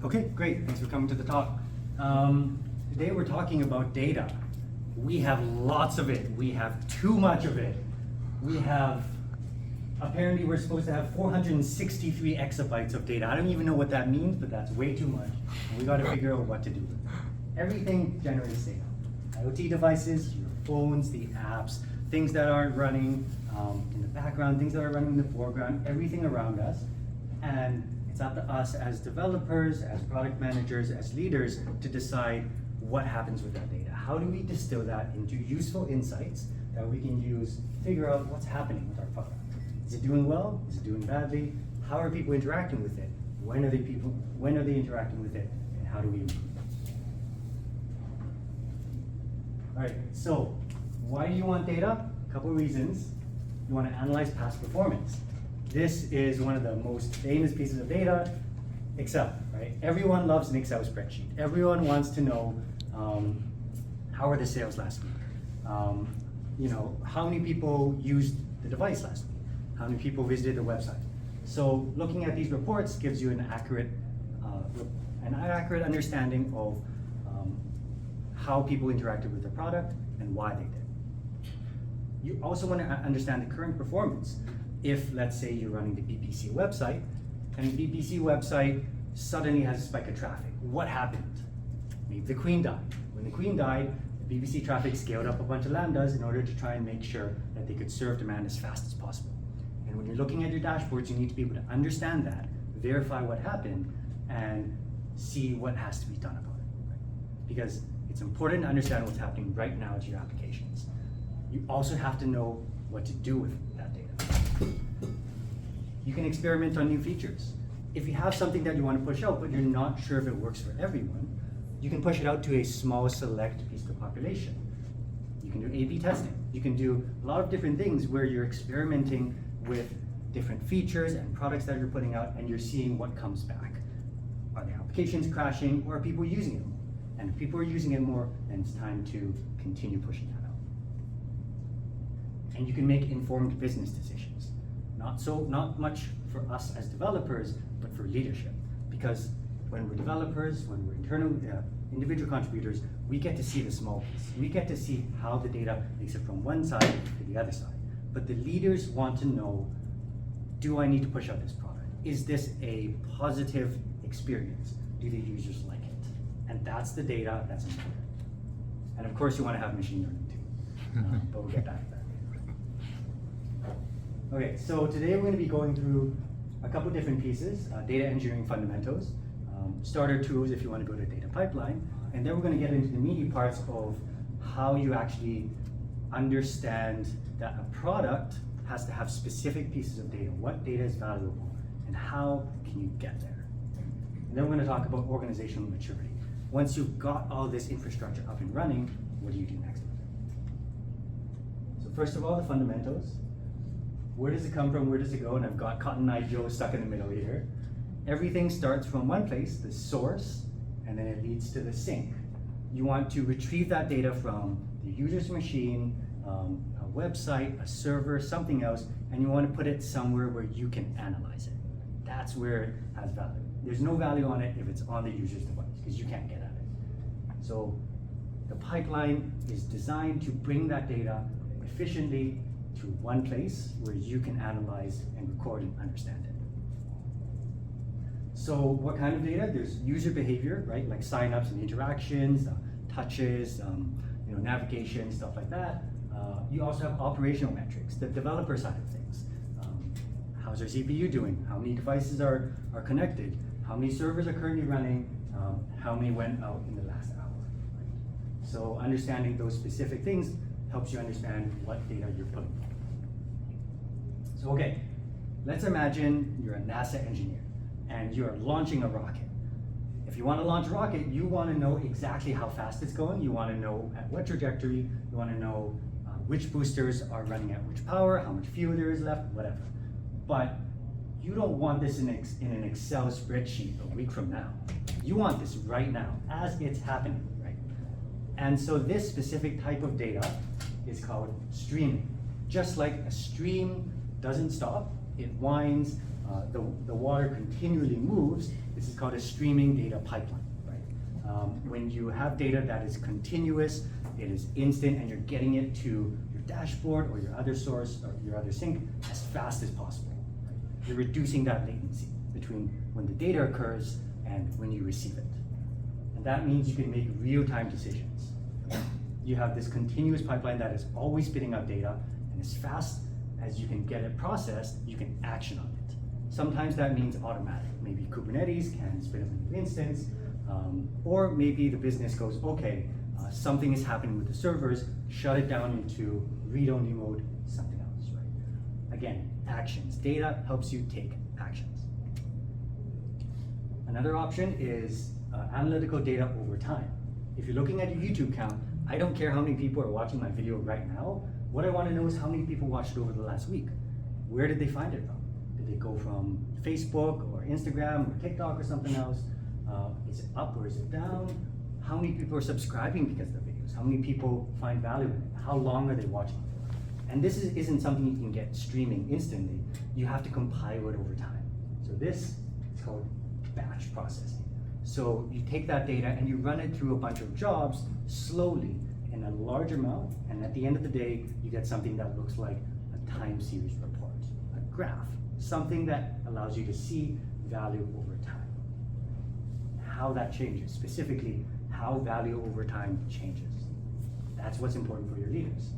Okay, great. Thanks for coming to the talk. Today we're talking about data. We have lots of it. We have too much of it. We have, apparently we're supposed to have 463 exabytes of data. I don't even know what that means, but that's way too much. And we got to figure out what to do with it. Everything generates data. IoT devices, your phones, the apps, things that aren't running in the background, things that are running in the foreground, everything around us. And it's up to us as developers, as product managers, as leaders to decide what happens with that data. How do we distill that into useful insights that we can use to figure out what's happening with our product? Is it doing well? Is it doing badly? How are people interacting with it? When are they interacting with it? And how do we improve it? All right, so why do you want data? A couple of reasons. You want to analyze past performance. This is one of the most famous pieces of data, Excel, right? Everyone loves an Excel spreadsheet. Everyone wants to know how are the sales last week? How many people used the device last week? How many people visited the website? So looking at these reports gives you an accurate understanding of how people interacted with the product and why they did. You also want to understand the current performance. If, let's say, you're running the BBC website, and the BBC website suddenly has a spike of traffic, what happened? Maybe the Queen died. When the Queen died, the BBC traffic scaled up a bunch of lambdas in order to try and make sure that they could serve demand as fast as possible. And when you're looking at your dashboards, you need to be able to understand that, verify what happened, and see what has to be done about it. Right? Because it's important to understand what's happening right now to your applications. You also have to know what to do with that data. You can experiment on new features. If you have something that you want to push out, but you're not sure if it works for everyone, you can push it out to a small select piece of the population. You can do A/B testing. You can do a lot of different things where you're experimenting with different features and products that you're putting out, and you're seeing what comes back. Are the applications crashing, or are people using it more? And if people are using it more, then it's time to continue pushing that out. And you can make informed business decisions. Not much for us as developers, but for leadership. Because when we're developers, when we're individual contributors, we get to see the small piece. We get to see how the data makes it from one side to the other side. But the leaders want to know, do I need to push out this product? Is this a positive experience? Do the users like it? And that's the data that's important. And of course you want to have machine learning too, but we'll get back to that. Okay, so today we're going to be going through a couple different pieces, data engineering fundamentals, starter tools if you want to go to a data pipeline, and then we're going to get into the meaty parts of how you actually understand that a product has to have specific pieces of data, what data is valuable, and how can you get there. And then we're going to talk about organizational maturity. Once you've got all this infrastructure up and running, what do you do next with it? So first of all, the fundamentals. Where does it come from? Where does it go? And I've got Cotton Eye Joe stuck in the middle here. Everything starts from one place, the source, and then it leads to the sink. You want to retrieve that data from the user's machine, a website, a server, something else, and you want to put it somewhere where you can analyze it. That's where it has value. There's no value on it if it's on the user's device, because you can't get at it. So the pipeline is designed to bring that data efficiently to one place where you can analyze and record and understand it. So what kind of data? There's user behavior, right? Like signups and interactions, touches, navigation, stuff like that. You also have operational metrics, the developer side of things. How's our CPU doing? How many devices are connected? How many servers are currently running? How many went out in the last hour? Right? So understanding those specific things helps you understand what data you're putting. So okay, let's imagine you're a NASA engineer and you're launching a rocket. If you want to launch a rocket, you want to know exactly how fast it's going. You want to know at what trajectory. You want to know which boosters are running at which power, how much fuel there is left, whatever. But you don't want this in an Excel spreadsheet a week from now. You want this right now, as it's happening, right? And so this specific type of data is called streaming. Just like a stream doesn't stop, it winds, the water continually moves, This is called a streaming data pipeline, right? When you have data that is continuous, it is instant, and you're getting it to your dashboard or your other source or your other sink as fast as possible. Right? You're reducing that latency between when the data occurs and when you receive it. And that means you can make real-time decisions. You have this continuous pipeline that is always spitting out data, and as fast as you can get it processed, you can action on it. Sometimes that means automatic. Maybe Kubernetes can spin up a new instance, or maybe the business goes, okay, something is happening with the servers, shut it down into read-only mode, something else, right? Again, actions. Data helps you take actions. Another option is analytical data over time. If you're looking at your YouTube count, I don't care how many people are watching my video right now. What I want to know is how many people watched it over the last week. Where did they find it from? Did they go from Facebook or Instagram or TikTok or something else? Is it up or is it down? How many people are subscribing because of the videos? How many people find value in it? How long are they watching it for? And this isn't something you can get streaming instantly. You have to compile it over time. So this is called batch processing. So you take that data and you run it through a bunch of jobs slowly in a large amount, and at the end of the day, you get something that looks like a time series report, a graph, something that allows you to see value over time. How that changes, specifically how value over time changes. That's what's important for your leaders.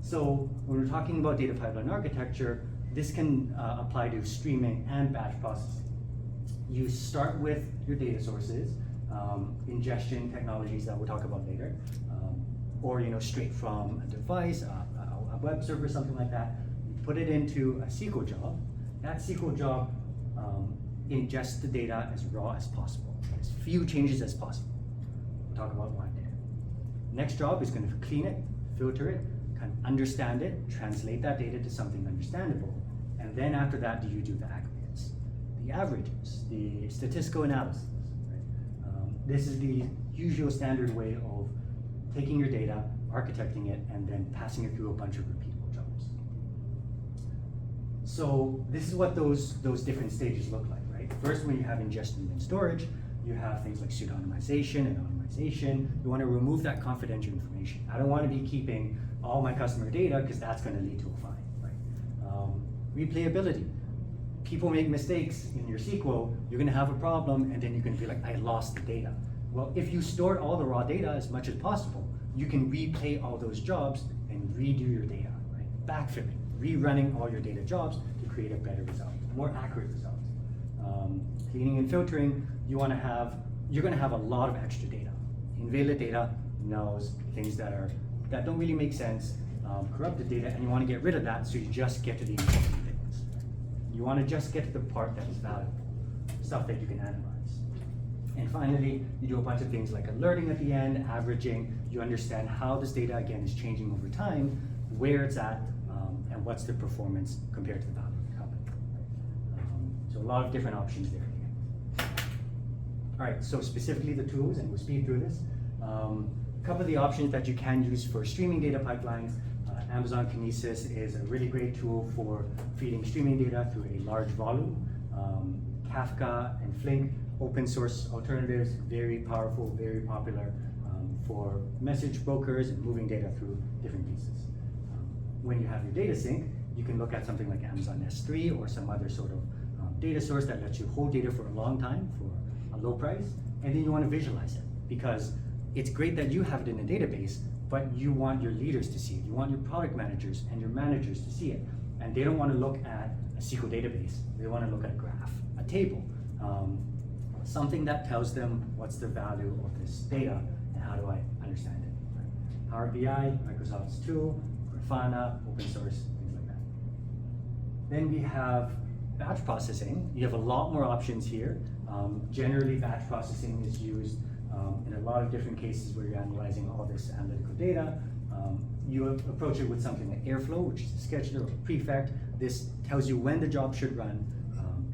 So when we're talking about data pipeline architecture, this can apply to streaming and batch processing. You start with your data sources, ingestion technologies that we'll talk about later, or straight from a device, a web server, something like that. You put it into a SQL job. That SQL job ingests the data as raw as possible, as few changes as possible. We'll talk about why there. Next job is going to clean it, filter it, kind of understand it, translate that data to something understandable, and then after that, do you do the aggregates, the averages, the statistical analysis. Right? This is the usual standard way of taking your data, architecting it, and then passing it through a bunch of repeatable jobs. So this is what those different stages look like, right? First, when you have ingestion and storage, you have things like pseudonymization and anonymization. You want to remove that confidential information. I don't want to be keeping all my customer data because that's going to lead to a fine, right? Replayability. People make mistakes in your SQL, you're going to have a problem, and then you're going to be like, I lost the data. Well, if you stored all the raw data as much as possible, you can replay all those jobs and redo your data, right? Backfilling, rerunning all your data jobs to create a better result, a more accurate result. Cleaning and filtering, you're going to have a lot of extra data. Invalid data, nulls, things that don't really make sense, corrupted data, and you want to get rid of that, so you just get to the important things. You want to just get to the part that is valuable, stuff that you can analyze. And finally, you do a bunch of things like alerting at the end, averaging. You understand how this data, again, is changing over time, where it's at, and what's the performance compared to the value of the company. So a lot of different options there. All right, so specifically the tools, and we'll speed through this. A couple of the options that you can use for streaming data pipelines. Amazon Kinesis is a really great tool for feeding streaming data through a large volume. Kafka and Flink, open source alternatives, very powerful, very popular for message brokers and moving data through different pieces. When you have your data sync, you can look at something like Amazon S3 or some other sort of data source that lets you hold data for a long time for a low price, and then you want to visualize it because it's great that you have it in a database, but you want your leaders to see it. You want your product managers and your managers to see it, and they don't want to look at a SQL database. They want to look at a graph, a table, something that tells them what's the value of this data and how do I understand it. Right? Power BI, Microsoft's tool, Grafana, open source, things like that. Then we have batch processing. You have a lot more options here. Generally, batch processing is used in a lot of different cases where you're analyzing all this analytical data. You approach it with something like Airflow, which is a scheduler or a prefect. This tells you when the job should run,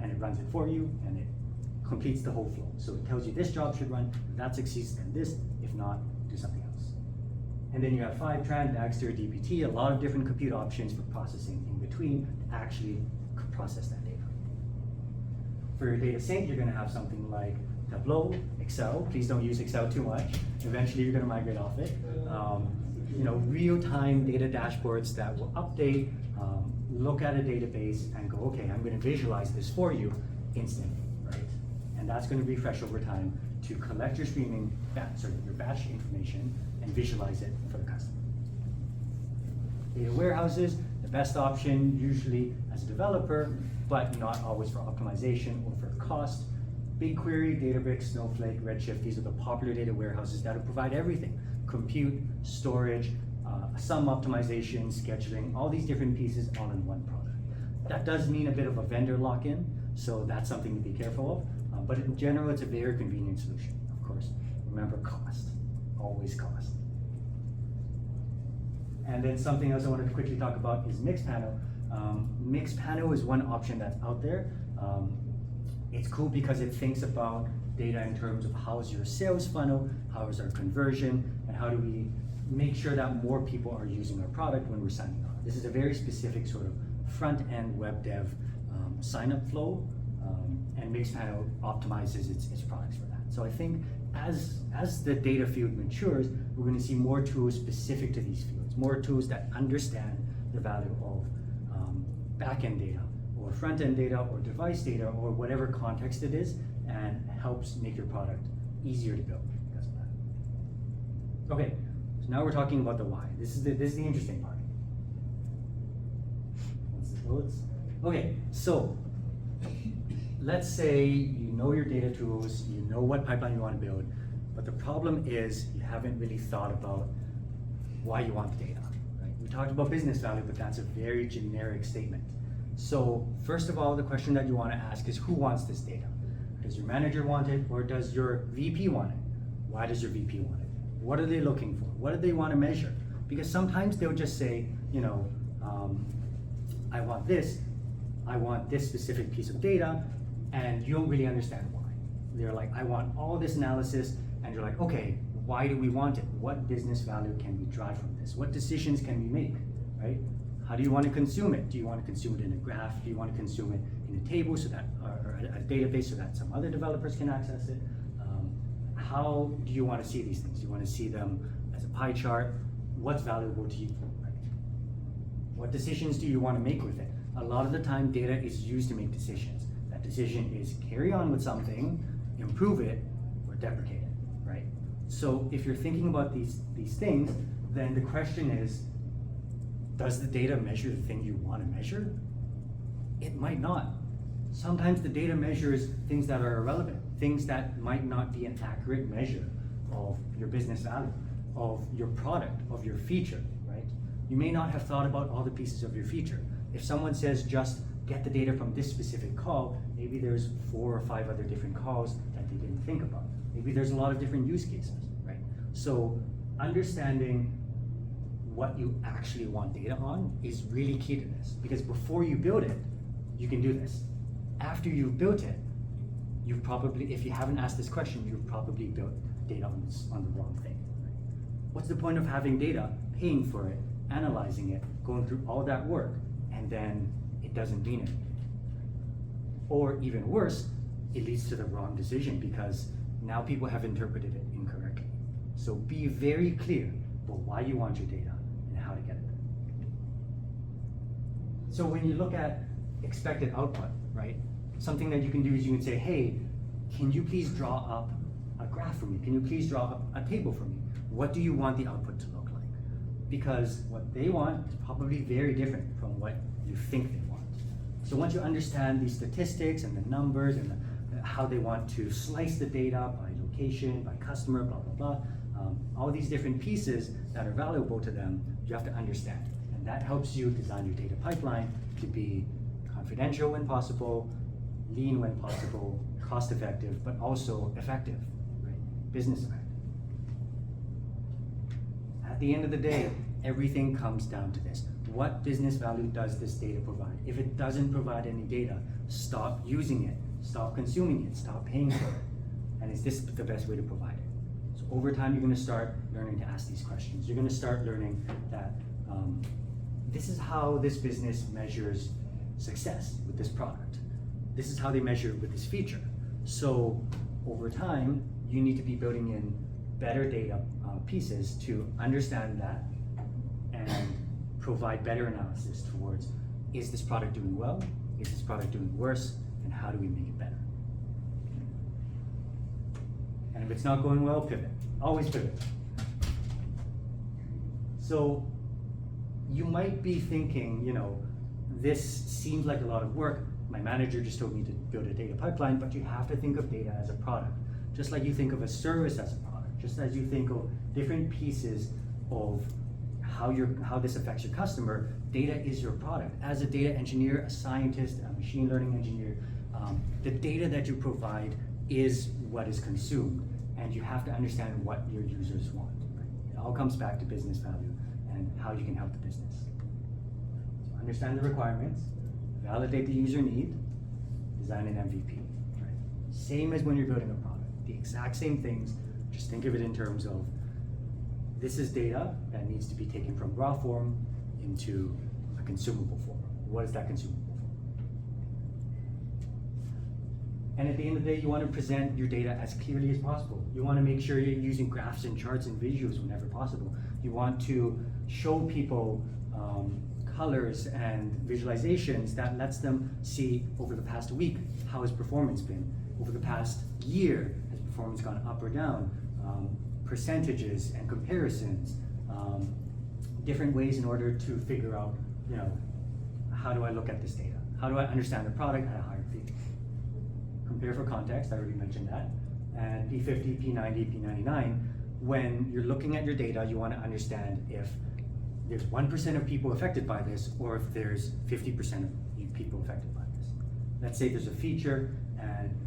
and it runs it for you, and it completes the whole flow. So it tells you this job should run, if that succeeds, then this, if not, do something else. And then you have Fivetran, Dagster, DBT, a lot of different compute options for processing in between to actually process that data. For your data sync, you're gonna have something like Tableau, Excel. Please don't use Excel too much. Eventually, you're gonna migrate off it. Real-time data dashboards that will update, look at a database and go, okay, I'm gonna visualize this for you instantly, right? And that's gonna refresh over time to collect your your batch information and visualize it for the customer. Data warehouses, the best option usually as a developer, but not always for optimization or for cost. BigQuery, Databricks, Snowflake, Redshift, these are the popular data warehouses that will provide everything. Compute, storage, some optimization, scheduling, all these different pieces all in one product. That does mean a bit of a vendor lock-in, so that's something to be careful of. But in general, it's a very convenient solution, of course. Remember cost, always cost. And then something else I wanted to quickly talk about is Mixpanel. Mixpanel is one option that's out there. It's cool because it thinks about data in terms of how's your sales funnel, how is our conversion, and how do we make sure that more people are using our product when we're signing on. This is a very specific sort of front-end web dev sign-up flow, and Mixpanel optimizes its products for that. So I think as the data field matures, we're going to see more tools specific to these fields, more tools that understand the value of back-end data, or front-end data, or device data, or whatever context it is, and helps make your product easier to build because of that. Okay, so now we're talking about the why. This is the interesting part. Once it loads. Okay, so let's say you know your data tools, you know what pipeline you want to build, but the problem is you haven't really thought about why you want the data. Right? We talked about business value, but that's a very generic statement. So first of all, the question that you want to ask is, who wants this data? Does your manager want it, or does your VP want it? Why does your VP want it? What are they looking for? What do they want to measure? Because sometimes they'll just say, I want this specific piece of data, and you don't really understand why. They're like, I want all this analysis, and you're like, okay, why do we want it? What business value can we drive from this? What decisions can we make, right? How do you want to consume it? Do you want to consume it in a graph? Do you want to consume it in a table or a database so that some other developers can access it? How do you want to see these things? Do you want to see them as a pie chart? What's valuable to you? Right? What decisions do you want to make with it? A lot of the time, data is used to make decisions. That decision is carry on with something, improve it, or deprecate it, right? So if you're thinking about these things, then the question is, does the data measure the thing you want to measure? It might not. Sometimes the data measures things that are irrelevant, things that might not be an accurate measure of your business value, of your product, of your feature, right? You may not have thought about all the pieces of your feature. If someone says just get the data from this specific call, maybe there's 4 or 5 other different calls that they didn't think about. Maybe there's a lot of different use cases, right? So understanding what you actually want data on is really key to this, because before you build it, you can do this. After you've built it, you've probably, if you haven't asked this question, you've probably built data on the wrong thing. Right? What's the point of having data, paying for it, analyzing it, going through all that work, and then it doesn't mean anything? Or even worse, it leads to the wrong decision because now people have interpreted it incorrectly. So be very clear about why you want your data and how to get it. So when you look at expected output, right? Something that you can do is you can say, hey, can you please draw up a graph for me? Can you please draw up a table for me? What do you want the output to look like? Because what they want is probably very different from what you think they want. So once you understand these statistics and the numbers and how they want to slice the data by location, by customer, blah, blah, blah, all these different pieces that are valuable to them, you have to understand. And that helps you design your data pipeline to be confidential when possible, lean when possible, cost effective, but also effective, right? Business effective. At the end of the day, everything comes down to this. What business value does this data provide? If it doesn't provide any data, stop using it, stop consuming it, stop paying for it. And is this the best way to provide it? So over time, you're gonna start learning to ask these questions. You're gonna start learning that this is how this business measures success with this product. this is how they measure with this feature. So over time, you need to be building in better data pieces to understand that and provide better analysis towards, is this product doing well? Is this product doing worse? And how do we make it better? And if it's not going well, pivot. Always pivot. So you might be thinking, this seems like a lot of work. My manager just told me to build a data pipeline, but you have to think of data as a product. Just like you think of a service as a product, just as you think of different pieces of how this affects your customer, data is your product. As a data engineer, a scientist, a machine learning engineer, the data that you provide is what is consumed, and you have to understand what your users want. Right? It all comes back to business value and how you can help the business. So understand the requirements, validate the user need, design an MVP. Right? Same as when you're building a product, the exact same things, just think of it in terms of this is data that needs to be taken from raw form into a consumable form. What is that consumable form? And at the end of the day, you want to present your data as clearly as possible. You want to make sure you're using graphs and charts and visuals whenever possible. You want to show people colors and visualizations that lets them see over the past week, how has performance been? Over the past year, has performance gone up or down? Percentages and comparisons, different ways in order to figure out, how do I look at this data? How do I understand the product at a higher fee? Compare for context, I already mentioned that. And P50, P90, P99, when you're looking at your data, you want to understand if there's 1% of people affected by this, or if there's 50% of people affected by this. Let's say there's a feature and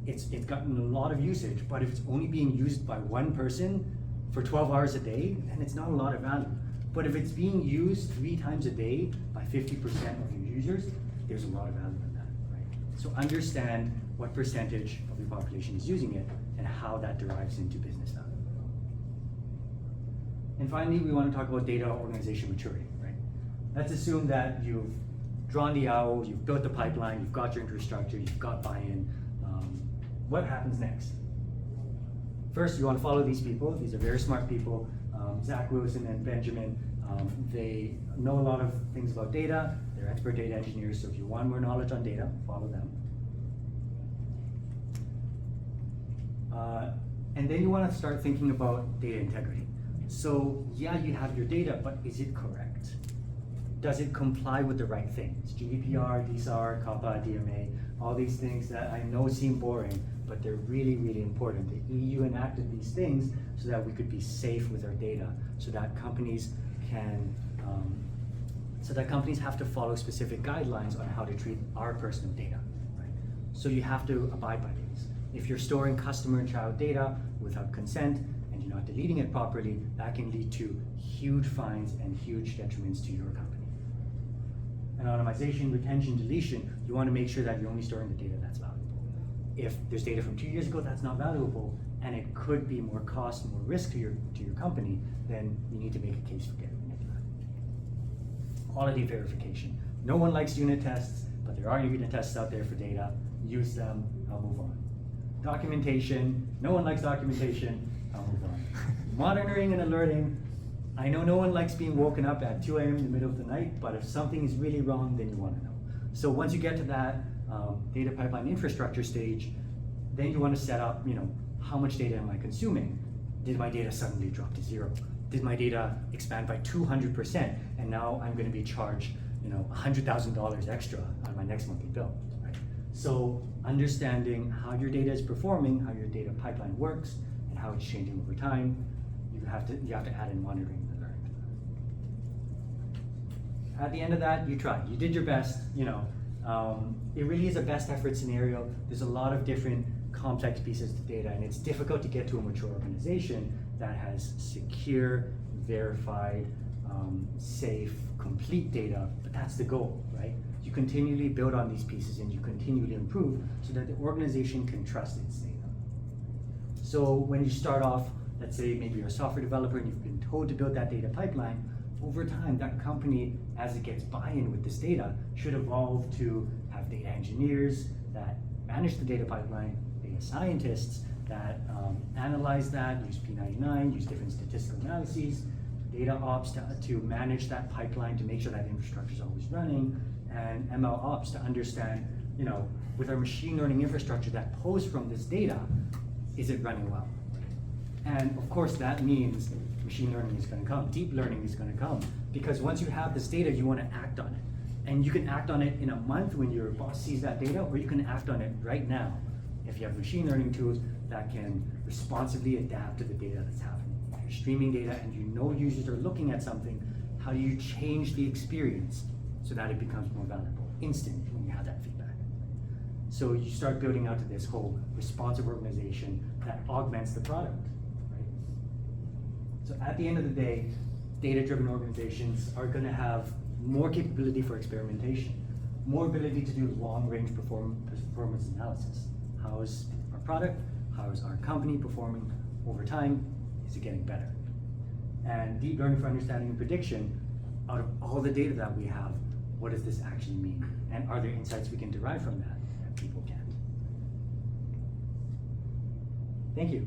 it's gotten a lot of usage, but if it's only being used by one person for 12 hours a day, then it's not a lot of value. But if it's being used 3 times a day by 50% of your users, there's a lot of value in that, right? So understand what percentage of your population is using it and how that derives into business value. And finally, we want to talk about data organization maturity, right? Let's assume that you've drawn the owl, you've built the pipeline, you've got your infrastructure, you've got buy-in. What happens next? First, you want to follow these people. These are very smart people. Zach Wilson and Benjamin, they know a lot of things about data. They're expert data engineers, so if you want more knowledge on data, follow them. And then you want to start thinking about data integrity. So yeah, you have your data, but is it correct? Does it comply with the right things? GDPR, DSAR, COPPA, DMA, all these things that I know seem boring, but they're really, really important. The EU enacted these things so that we could be safe with our data, so that companies have to follow specific guidelines on how to treat our personal data, right? So you have to abide by these. If you're storing customer and child data without consent and you're not deleting it properly, that can lead to huge fines and huge detriments to your company. Anonymization, retention, deletion, you want to make sure that you're only storing the data that's valuable. If there's data from 2 years ago that's not valuable and it could be more cost, more risk to your company, then you need to make a case for getting rid of that. Quality verification. No one likes unit tests, but there are unit tests out there for data. Use them, I'll move on. Documentation, no one likes documentation, I'll move on. Monitoring and alerting. I know no one likes being woken up at 2 a.m. in the middle of the night, but if something is really wrong, then you want to know. So once you get to that data pipeline infrastructure stage, then you want to set up, how much data am I consuming? Did my data suddenly drop to 0? Did my data expand by 200%? And now I'm going to be charged, $100,000 extra on my next monthly bill, right? So understanding how your data is performing, how your data pipeline works, and how it's changing over time, you have to add in monitoring. At the end of that, you tried. You did your best. It really is a best effort scenario. There's a lot of different complex pieces to data, and it's difficult to get to a mature organization that has secure, verified, safe, complete data. But that's the goal, right? You continually build on these pieces and you continually improve so that the organization can trust its data. So when you start off, let's say maybe you're a software developer and you've been told to build that data pipeline, over time, that company, as it gets buy-in with this data, should evolve to have data engineers that manage the data pipeline, data scientists that analyze that, use P99, use different statistical analyses, data ops to manage that pipeline to make sure that infrastructure is always running, and ML ops to understand, with our machine learning infrastructure that pulls from this data, is it running well? And of course that means machine learning is going to come, deep learning is going to come, because once you have this data, you want to act on it. And you can act on it in a month when your boss sees that data, or you can act on it right now if you have machine learning tools that can responsibly adapt to the data that's happening. If you're streaming data and you know users are looking at something, how do you change the experience so that it becomes more valuable instantly when you have that feedback? So you start building out to this whole responsive organization that augments the product, right? So at the end of the day, data-driven organizations are going to have more capability for experimentation, more ability to do long-range performance analysis. How is our product, how is our company performing over time? Is it getting better? And deep learning for understanding and prediction, out of all the data that we have, what does this actually mean? And are there insights we can derive from that people can't? Thank you.